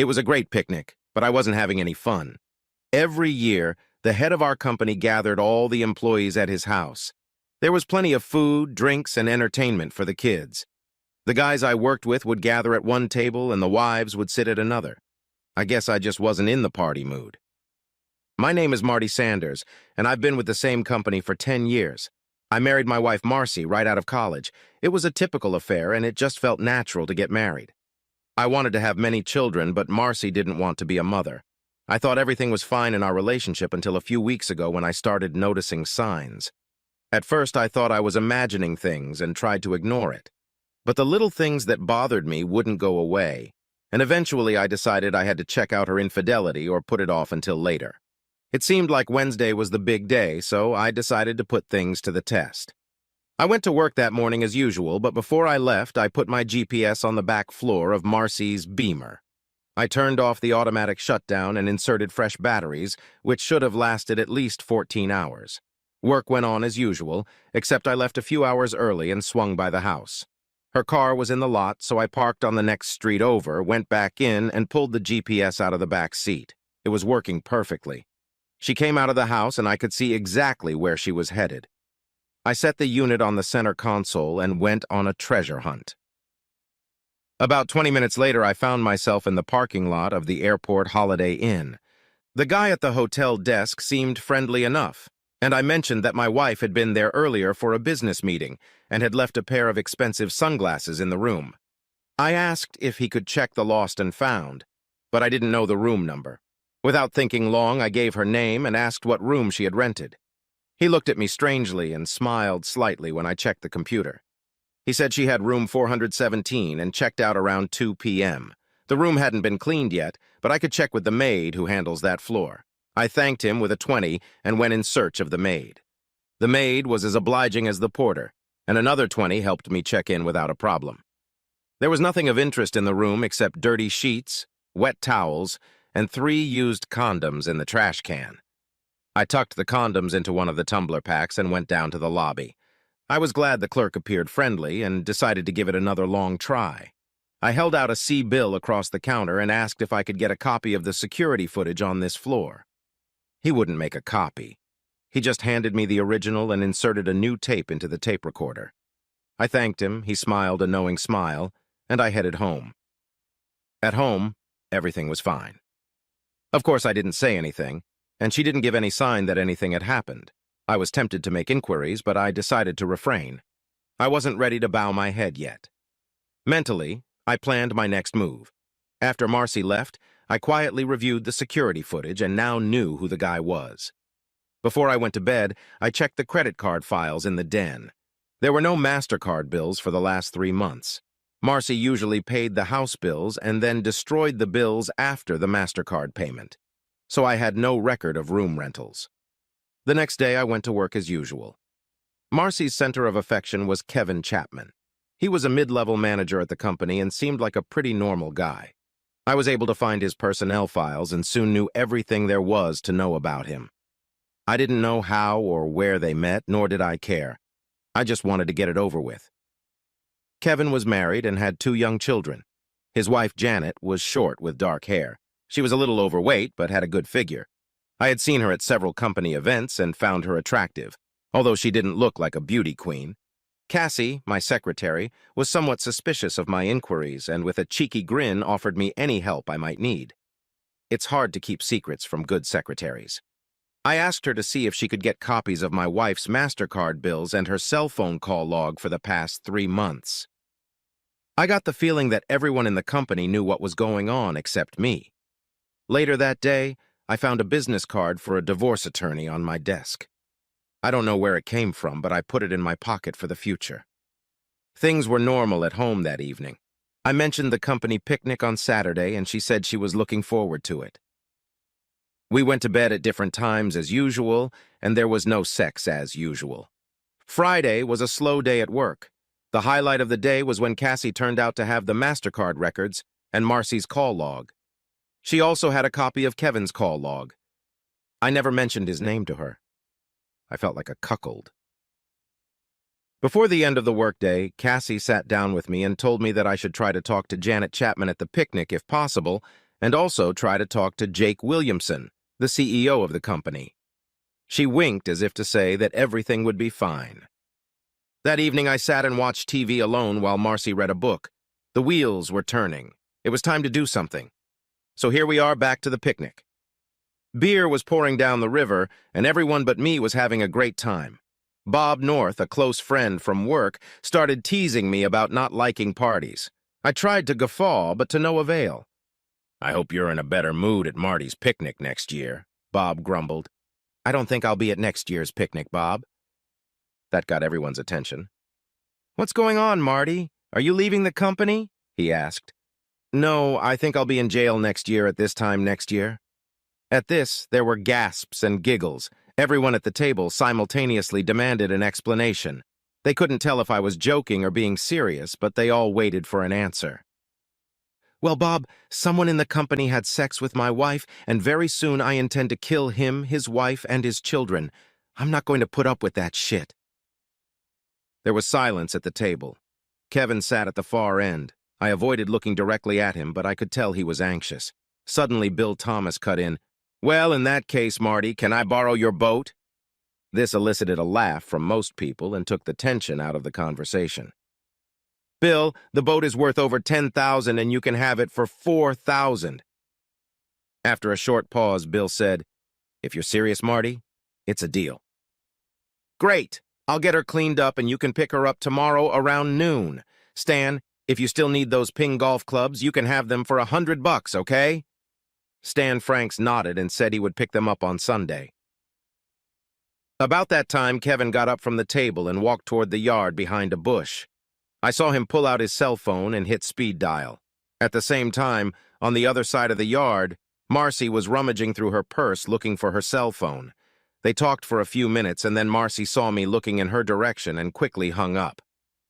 It was a great picnic, but I wasn't having any fun. Every year, the head of our company gathered all the employees at his house. There was plenty of food, drinks, and entertainment for the kids. The guys I worked with would gather at one table and the wives would sit at another. I guess I just wasn't in the party mood. My name is Marty Sanders, and I've been with the same company for 10 years. I married my wife Marcy right out of college. It was a typical affair, and it just felt natural to get married. I wanted to have many children, but Marcy didn't want to be a mother. I thought everything was fine in our relationship until a few weeks ago when I started noticing signs. At first, I thought I was imagining things and tried to ignore it. But the little things that bothered me wouldn't go away, and eventually I decided I had to check out her infidelity or put it off until later. It seemed like Wednesday was the big day, so I decided to put things to the test. I went to work that morning as usual, but before I left, I put my GPS on the back floor of Marcy's Beamer. I turned off the automatic shutdown and inserted fresh batteries, which should have lasted at least 14 hours. Work went on as usual, except I left a few hours early and swung by the house. Her car was in the lot, so I parked on the next street over, went back in, and pulled the GPS out of the back seat. It was working perfectly. She came out of the house, and I could see exactly where she was headed. I set the unit on the center console and went on a treasure hunt. About 20 minutes later, I found myself in the parking lot of the airport Holiday Inn. The guy at the hotel desk seemed friendly enough, and I mentioned that my wife had been there earlier for a business meeting and had left a pair of expensive sunglasses in the room. I asked if he could check the lost and found, but I didn't know the room number. Without thinking long, I gave her name and asked what room she had rented. He looked at me strangely and smiled slightly when I checked the computer. He said she had room 417 and checked out around 2 p.m. The room hadn't been cleaned yet, but I could check with the maid who handles that floor. I thanked him with a 20 and went in search of the maid. The maid was as obliging as the porter, and another 20 helped me check in without a problem. There was nothing of interest in the room except dirty sheets, wet towels, and 3 used condoms in the trash can. I tucked the condoms into one of the tumbler packs and went down to the lobby. I was glad the clerk appeared friendly and decided to give it another long try. I held out a C bill across the counter and asked if I could get a copy of the security footage on this floor. He wouldn't make a copy. He just handed me the original and inserted a new tape into the tape recorder. I thanked him, he smiled a knowing smile, and I headed home. At home, everything was fine. Of course, I didn't say anything, and she didn't give any sign that anything had happened. I was tempted to make inquiries, but I decided to refrain. I wasn't ready to bow my head yet. Mentally, I planned my next move. After Marcy left, I quietly reviewed the security footage and now knew who the guy was. Before I went to bed, I checked the credit card files in the den. There were no MasterCard bills for the last 3 months. Marcy usually paid the house bills and then destroyed the bills after the MasterCard payment, so I had no record of room rentals. The next day, I went to work as usual. Marcy's center of affection was Kevin Chapman. He was a mid-level manager at the company and seemed like a pretty normal guy. I was able to find his personnel files and soon knew everything there was to know about him. I didn't know how or where they met, nor did I care. I just wanted to get it over with. Kevin was married and had 2 young children. His wife, Janet, was short with dark hair. She was a little overweight, but had a good figure. I had seen her at several company events and found her attractive, although she didn't look like a beauty queen. Cassie, my secretary, was somewhat suspicious of my inquiries and with a cheeky grin offered me any help I might need. It's hard to keep secrets from good secretaries. I asked her to see if she could get copies of my wife's MasterCard bills and her cell phone call log for the past 3 months. I got the feeling that everyone in the company knew what was going on except me. Later that day, I found a business card for a divorce attorney on my desk. I don't know where it came from, but I put it in my pocket for the future. Things were normal at home that evening. I mentioned the company picnic on Saturday, and she said she was looking forward to it. We went to bed at different times as usual, and there was no sex as usual. Friday was a slow day at work. The highlight of the day was when Cassie turned out to have the MasterCard records and Marcy's call log. She also had a copy of Kevin's call log. I never mentioned his name to her. I felt like a cuckold. Before the end of the workday, Cassie sat down with me and told me that I should try to talk to Janet Chapman at the picnic if possible, and also try to talk to Jake Williamson, the CEO of the company. She winked as if to say that everything would be fine. That evening, I sat and watched TV alone while Marcy read a book. The wheels were turning. It was time to do something. So here we are back to the picnic. Beer was pouring down the river, and everyone but me was having a great time. Bob North, a close friend from work, started teasing me about not liking parties. I tried to guffaw, but to no avail. "I hope you're in a better mood at Marty's picnic next year," Bob grumbled. "I don't think I'll be at next year's picnic, Bob." That got everyone's attention. "What's going on, Marty? Are you leaving the company?" he asked. "No, I think I'll be in jail next year at this time next year." At this, there were gasps and giggles. Everyone at the table simultaneously demanded an explanation. They couldn't tell if I was joking or being serious, but they all waited for an answer. "Well, Bob, someone in the company had sex with my wife, and very soon I intend to kill him, his wife, and his children. I'm not going to put up with that shit." There was silence at the table. Kevin sat at the far end. I avoided looking directly at him, but I could tell he was anxious. Suddenly, Bill Thomas cut in. "Well, in that case, Marty, can I borrow your boat?" This elicited a laugh from most people and took the tension out of the conversation. "Bill, the boat is worth over $10,000 and you can have it for $4,000. After a short pause, Bill said, "If you're serious, Marty, it's a deal." "Great. I'll get her cleaned up and you can pick her up tomorrow around noon. Stan, if you still need those ping golf clubs, you can have them for $100, okay?" Stan Franks nodded and said he would pick them up on Sunday. About that time, Kevin got up from the table and walked toward the yard behind a bush. I saw him pull out his cell phone and hit speed dial. At the same time, on the other side of the yard, Marcy was rummaging through her purse looking for her cell phone. They talked for a few minutes, and then Marcy saw me looking in her direction and quickly hung up.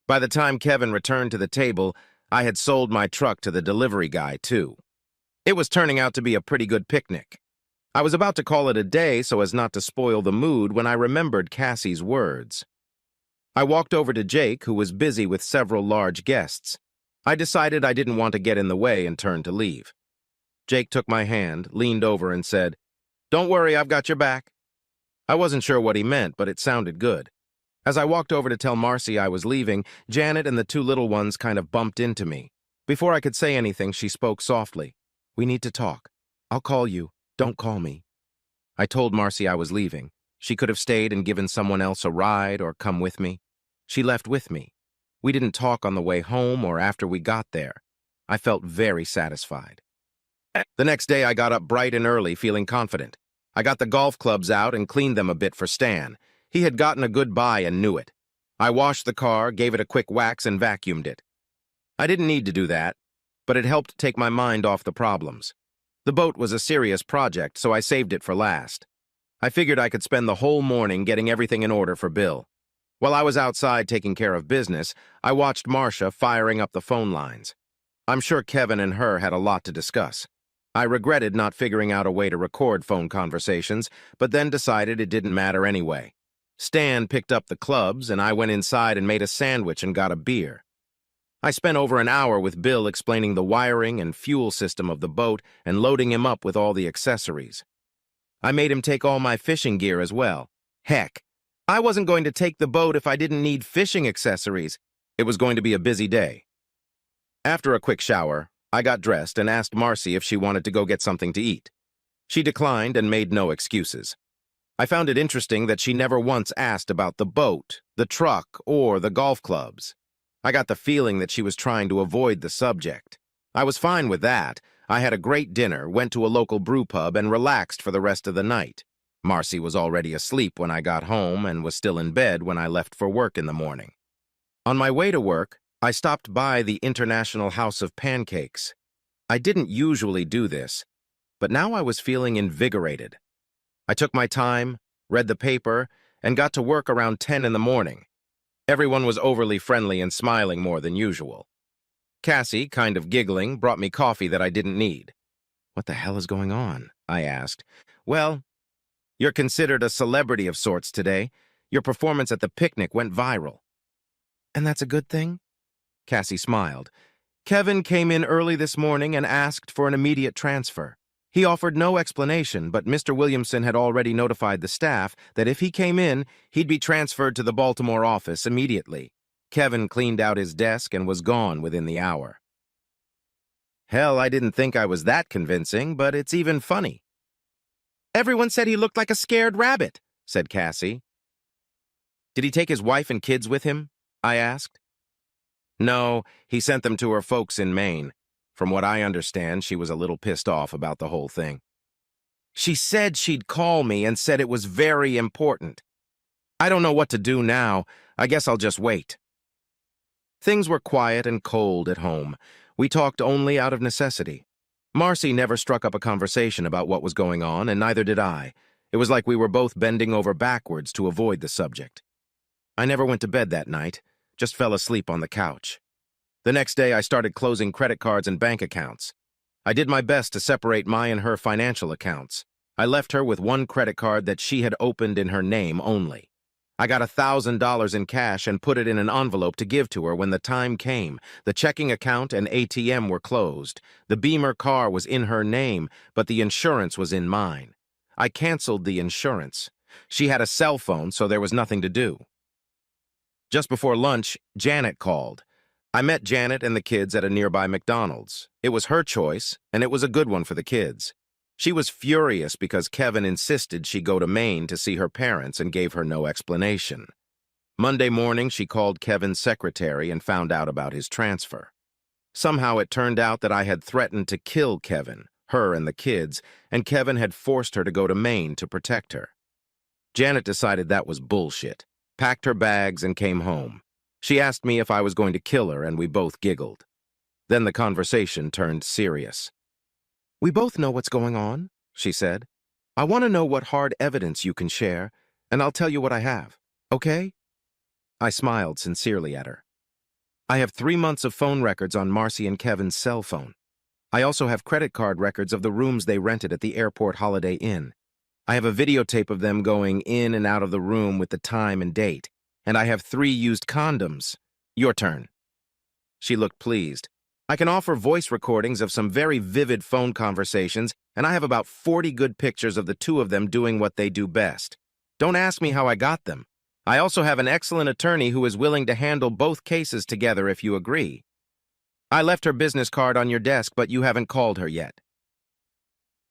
By the time Kevin returned to the table, I had sold my truck to the delivery guy, too. It was turning out to be a pretty good picnic. I was about to call it a day so as not to spoil the mood when I remembered Cassie's words. I walked over to Jake, who was busy with several large guests. I decided I didn't want to get in the way and turned to leave. Jake took my hand, leaned over, and said, "Don't worry, I've got your back." I wasn't sure what he meant, but it sounded good. As I walked over to tell Marcy I was leaving, Janet and the two little ones kind of bumped into me. Before I could say anything, she spoke softly. "We need to talk. I'll call you. Don't call me." I told Marcy I was leaving. She could have stayed and given someone else a ride or come with me. She left with me. We didn't talk on the way home or after we got there. I felt very satisfied. The next day, I got up bright and early, feeling confident. I got the golf clubs out and cleaned them a bit for Stan. He had gotten a good buy and knew it. I washed the car, gave it a quick wax, and vacuumed it. I didn't need to do that, but it helped take my mind off the problems. The boat was a serious project, so I saved it for last. I figured I could spend the whole morning getting everything in order for Bill. While I was outside taking care of business, I watched Marcia firing up the phone lines. I'm sure Kevin and her had a lot to discuss. I regretted not figuring out a way to record phone conversations, but then decided it didn't matter anyway. Stan picked up the clubs, and I went inside and made a sandwich and got a beer. I spent over an hour with Bill explaining the wiring and fuel system of the boat and loading him up with all the accessories. I made him take all my fishing gear as well. Heck, I wasn't going to take the boat if I didn't need fishing accessories. It was going to be a busy day. After a quick shower, I got dressed and asked Marcy if she wanted to go get something to eat. She declined and made no excuses. I found it interesting that she never once asked about the boat, the truck, or the golf clubs. I got the feeling that she was trying to avoid the subject. I was fine with that. I had a great dinner, went to a local brew pub, and relaxed for the rest of the night. Marcy was already asleep when I got home and was still in bed when I left for work in the morning. On my way to work, I stopped by the International House of Pancakes. I didn't usually do this, but now I was feeling invigorated. I took my time, read the paper, and got to work around 10 in the morning. Everyone was overly friendly and smiling more than usual. Cassie, kind of giggling, brought me coffee that I didn't need. "What the hell is going on?" I asked. "Well, you're considered a celebrity of sorts today. Your performance at the picnic went viral." "And that's a good thing?" Cassie smiled. Kevin came in early this morning and asked for an immediate transfer. He offered no explanation, but Mr. Williamson had already notified the staff that if he came in, he'd be transferred to the Baltimore office immediately. Kevin cleaned out his desk and was gone within the hour. Hell, I didn't think I was that convincing, but it's even funny. Everyone said he looked like a scared rabbit, said Cassie. Did he take his wife and kids with him? I asked. No, he sent them to her folks in Maine. From what I understand, she was a little pissed off about the whole thing. She said she'd call me and said it was very important. I don't know what to do now. I guess I'll just wait. Things were quiet and cold at home. We talked only out of necessity. Marcy never struck up a conversation about what was going on, and neither did I. It was like we were both bending over backwards to avoid the subject. I never went to bed that night, just fell asleep on the couch. The next day, I started closing credit cards and bank accounts. I did my best to separate my and her financial accounts. I left her with one credit card that she had opened in her name only. I got $1,000 in cash and put it in an envelope to give to her when the time came. The checking account and ATM were closed. The Beamer car was in her name, but the insurance was in mine. I canceled the insurance. She had a cell phone, so there was nothing to do. Just before lunch, Janet called. I met Janet and the kids at a nearby McDonald's. It was her choice, and it was a good one for the kids. She was furious because Kevin insisted she go to Maine to see her parents and gave her no explanation. Monday morning, she called Kevin's secretary and found out about his transfer. Somehow it turned out that I had threatened to kill Kevin, her and the kids, and Kevin had forced her to go to Maine to protect her. Janet decided that was bullshit, packed her bags, and came home. She asked me if I was going to kill her, and we both giggled. Then the conversation turned serious. We both know what's going on, she said. I want to know what hard evidence you can share, and I'll tell you what I have, okay? I smiled sincerely at her. I have 3 months of phone records on Marcy and Kevin's cell phone. I also have credit card records of the rooms they rented at the airport Holiday Inn. I have a videotape of them going in and out of the room with the time and date. And I have 3 used condoms. Your turn. She looked pleased. I can offer voice recordings of some very vivid phone conversations, and I have about 40 good pictures of the 2 of them doing what they do best. Don't ask me how I got them. I also have an excellent attorney who is willing to handle both cases together if you agree. I left her business card on your desk, but you haven't called her yet.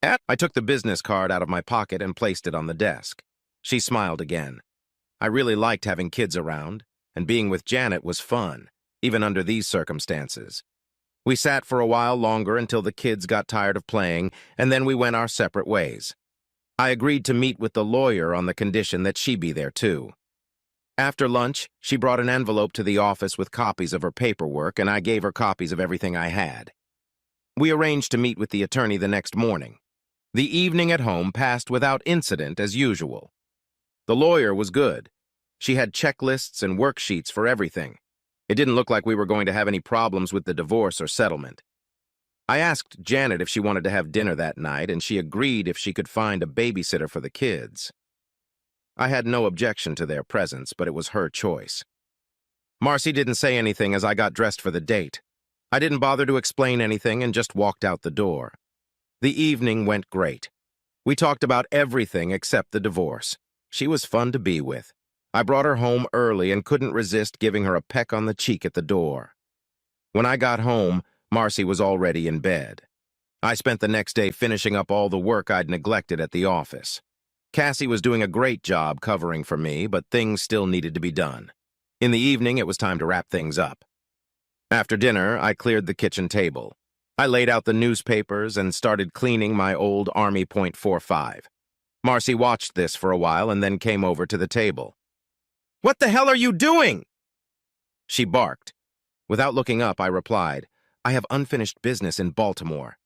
I took the business card out of my pocket and placed it on the desk. She smiled again. I really liked having kids around, and being with Janet was fun, even under these circumstances. We sat for a while longer until the kids got tired of playing, and then we went our separate ways. I agreed to meet with the lawyer on the condition that she be there too. After lunch, she brought an envelope to the office with copies of her paperwork, and I gave her copies of everything I had. We arranged to meet with the attorney the next morning. The evening at home passed without incident as usual. The lawyer was good. She had checklists and worksheets for everything. It didn't look like we were going to have any problems with the divorce or settlement. I asked Janet if she wanted to have dinner that night, and she agreed if she could find a babysitter for the kids. I had no objection to their presence, but it was her choice. Marcy didn't say anything as I got dressed for the date. I didn't bother to explain anything and just walked out the door. The evening went great. We talked about everything except the divorce. She was fun to be with. I brought her home early and couldn't resist giving her a peck on the cheek at the door. When I got home, Marcy was already in bed. I spent the next day finishing up all the work I'd neglected at the office. Cassie was doing a great job covering for me, but things still needed to be done. In the evening, it was time to wrap things up. After dinner, I cleared the kitchen table. I laid out the newspapers and started cleaning my old Army .45. Marcy watched this for a while and then came over to the table. "What the hell are you doing?" She barked. Without looking up, I replied, "I have unfinished business in Baltimore."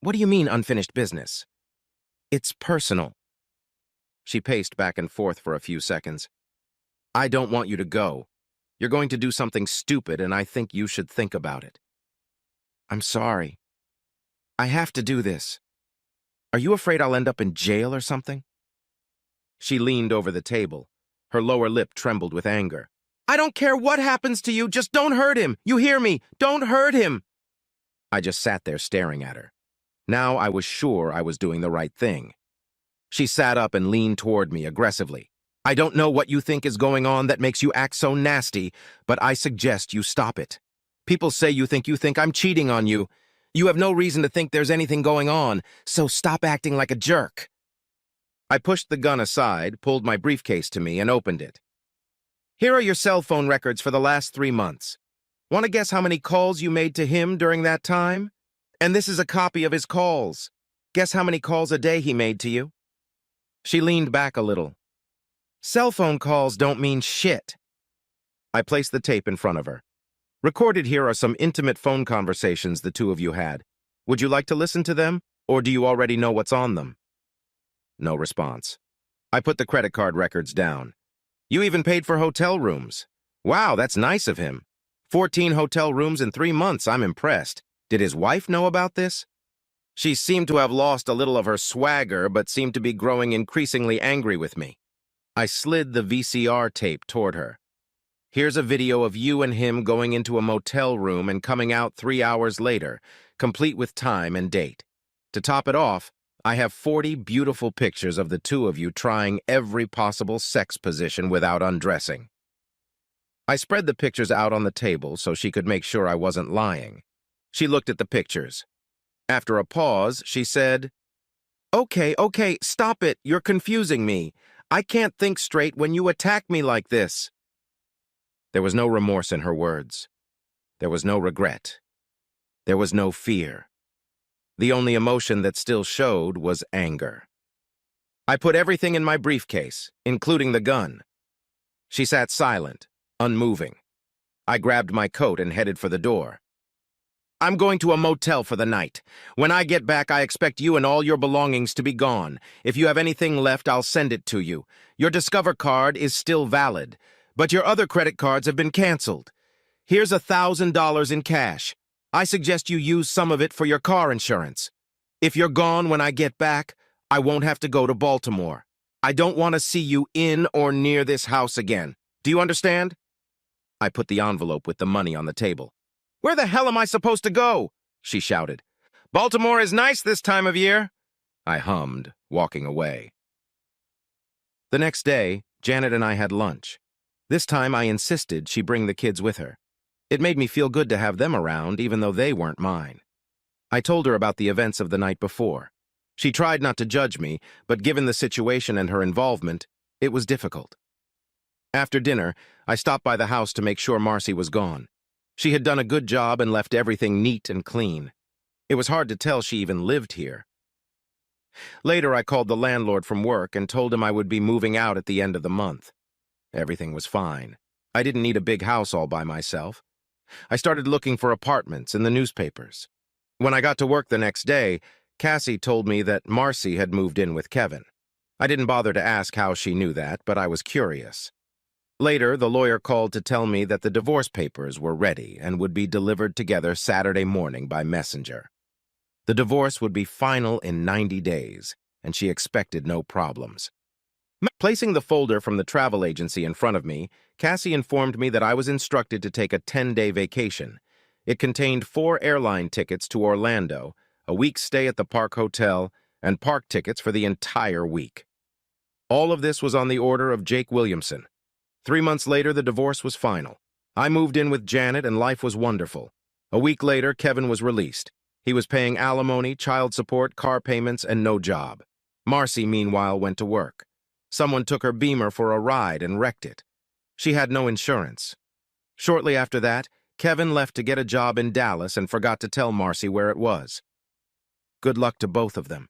"What do you mean, unfinished business?" "It's personal." She paced back and forth for a few seconds. "I don't want you to go. You're going to do something stupid, and I think you should think about it." "I'm sorry. I have to do this. Are you afraid I'll end up in jail or something?" She leaned over the table. Her lower lip trembled with anger. I don't care what happens to you, just don't hurt him. You hear me? Don't hurt him. I just sat there staring at her. Now I was sure I was doing the right thing. She sat up and leaned toward me aggressively. I don't know what you think is going on that makes you act so nasty, but I suggest you stop it. People say you think I'm cheating on you. You have no reason to think there's anything going on, so stop acting like a jerk. I pushed the gun aside, pulled my briefcase to me, and opened it. Here are your cell phone records for the last 3 months. Want to guess how many calls you made to him during that time? And this is a copy of his calls. Guess how many calls a day he made to you? She leaned back a little. Cell phone calls don't mean shit. I placed the tape in front of her. Recorded here are some intimate phone conversations the two of you had. Would you like to listen to them, or do you already know what's on them? No response. I put the credit card records down. You even paid for hotel rooms. Wow, that's nice of him. 14 hotel rooms in 3 months, I'm impressed. Did his wife know about this? She seemed to have lost a little of her swagger, but seemed to be growing increasingly angry with me. I slid the VCR tape toward her. Here's a video of you and him going into a motel room and coming out 3 hours later, complete with time and date. To top it off, I have 40 beautiful pictures of the two of you trying every possible sex position without undressing. I spread the pictures out on the table so she could make sure I wasn't lying. She looked at the pictures. After a pause, she said, Okay, stop it. You're confusing me. I can't think straight when you attack me like this. There was no remorse in her words. There was no regret. There was no fear. The only emotion that still showed was anger. I put everything in my briefcase, including the gun. She sat silent, unmoving. I grabbed my coat and headed for the door. I'm going to a motel for the night. When I get back, I expect you and all your belongings to be gone. If you have anything left, I'll send it to you. Your Discover card is still valid, but your other credit cards have been canceled. Here's $1,000 in cash. I suggest you use some of it for your car insurance. If you're gone when I get back, I won't have to go to Baltimore. I don't want to see you in or near this house again. Do you understand? I put the envelope with the money on the table. Where the hell am I supposed to go? She shouted. Baltimore is nice this time of year. I hummed, walking away. The next day, Janet and I had lunch. This time I insisted she bring the kids with her. It made me feel good to have them around, even though they weren't mine. I told her about the events of the night before. She tried not to judge me, but given the situation and her involvement, it was difficult. After dinner, I stopped by the house to make sure Marcy was gone. She had done a good job and left everything neat and clean. It was hard to tell she even lived here. Later, I called the landlord from work and told him I would be moving out at the end of the month. Everything was fine. I didn't need a big house all by myself. I started looking for apartments in the newspapers. When I got to work the next day, Cassie told me that Marcy had moved in with Kevin. I didn't bother to ask how she knew that, but I was curious. Later, the lawyer called to tell me that the divorce papers were ready and would be delivered together Saturday morning by messenger. The divorce would be final in 90 days, and she expected no problems. Placing the folder from the travel agency in front of me, Cassie informed me that I was instructed to take a 10-day vacation. It contained 4 airline tickets to Orlando, a week's stay at the Park Hotel, and park tickets for the entire week. All of this was on the order of Jake Williamson. 3 months later, the divorce was final. I moved in with Janet, and life was wonderful. A week later, Kevin was released. He was paying alimony, child support, car payments, and no job. Marcy, meanwhile, went to work. Someone took her Beamer for a ride and wrecked it. She had no insurance. Shortly after that, Kevin left to get a job in Dallas and forgot to tell Marcy where it was. Good luck to both of them.